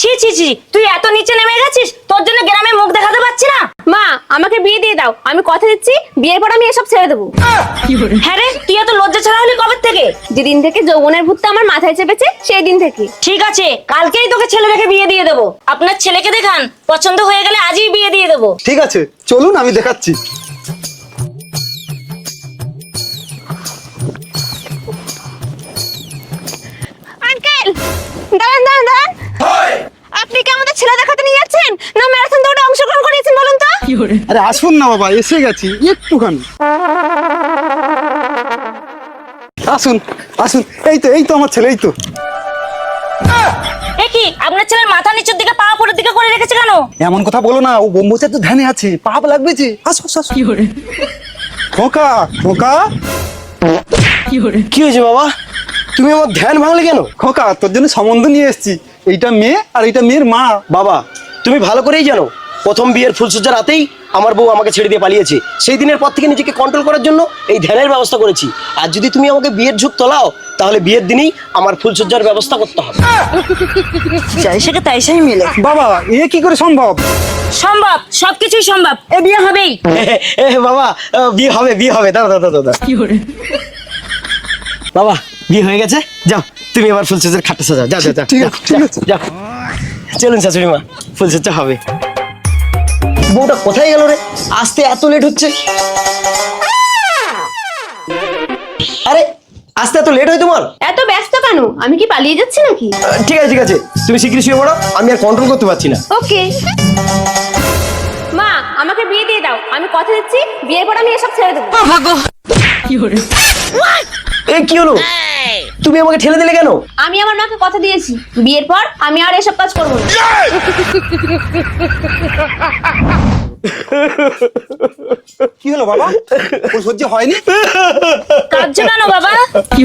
ছি ছি ছি, তুই এত নিচে নেমে গেছিস, তোর জন্য গ্রামে মুখ দেখাতে পারছি না। মা আমাকে বিয়ে দিয়ে দাও, আমি কথা দিচ্ছি বিয়ের পর আমি এসব ছেড়ে দেবো। হ্যাঁ রে, তুই এত লজ্জা ছাড়া হলি কবে থেকে? যেদিন থেকে যৌবনের ভূতটা আমার মাথায় চেপেছে সেই দিন থেকে। ঠিক আছে, কালকেই তোকে ছেলে দেখে বিয়ে দিয়ে দেবো। আপনার ছেলেকে দেখান, পছন্দ হয়ে গেলে আজই বিয়ে দিয়ে দেবো। ঠিক আছে, চলুন আমি দেখাচ্ছি। আঙ্কেল দাঁড়ান দাঁড়ান দাঁড়ান, আপনি কি আমাদের ছেলে দেখাতে নিয়ে যাচ্ছেন না ম্যারাথন দৌড়ে অংশগ্রহণ করিয়েছেন বলুন তো? আরে আসুন না বাবা, এসে গেছি একটুখানি। আসুন আসুন, এই তো আমার ছেলে, এই তো। এ কি, আপনার ছেলের মাথা নিচের দিকে পা উপরের দিকে করে রেখেছে কেন? এমন কথা বলো না, ও ব্রহ্মচার্য ধ্যানে আছে, পাপ লাগবে যে। আসো আসো আসো। খোকা খোকা, কি হয়েছে বাবা? তুমি আমার ধ্যান ভাঙলে কেন? খোকা তোর জন্য সম্বন্ধ নিয়ে এসেছি। এইটা মেয়ে আর এইটা মেয়ের মা। বাবা তুমি ভালো করেই জানো, প্রথম বিয়ের ফুলসজ্জার রাতেই আমার বউ আমাকে ছেড়ে দিয়ে পালিয়েছে। সেই দিনের পর থেকে নিজেকে কন্ট্রোল করার জন্য এই ধ্যানের ব্যবস্থা করেছি। আর যদি তুমি আমাকে বিয়ের ঝুঁক তোলাও, তাহলে বিয়ের দিনেই আমার ফুলসজ্জার ব্যবস্থা করতে হবে। যাই সেটা তাই সেই মিলে। বাবা এ কি করে সম্ভব? সম্ভব, সবকিছুই সম্ভব, এ বিয়ে হবেই। বাবা বিয়ে হবে, বিয়ে হবে। দাদা দাদা দাদা বাবা বিয়ে হয়ে গেছে, যাও তুমি আবার ফুলসজ্জার খাটটা সাজাও। যাও যাও যাও, ঠিক আছে, ঠিক আছে। যাও চলুন শাশুড়ি মা, ফুলসজ্জা হবে। বউটা কোথায় গেল রে? আসতে এত লেট হচ্ছে। আরে আসতে এত লেট হয় তোমার? এত ব্যস্ত কেন? আমি কি পালিয়ে যাচ্ছি নাকি? ঠিক আছে ঠিক আছে, তুমি শিগগিরই শুয়ে পড়ো, আমি আর কন্ট্রোল করতে পারছি না। ওকে মা আমাকে বিয়ে দিয়ে দাও, আমি কথা দিচ্ছি বিয়ের পর আমি এসব ছেড়ে দেবো। এ কি হলো? তুমি আমাকে ঠেলে দিলে কেন? আমি আমার মাকে কথা দিয়েছি বিয়ের পর আমি আর এসব কাজ করবো না। কি হলো বাবা, ওর সহ্য হয়নি? কাঁদছো কেন বাবা? কি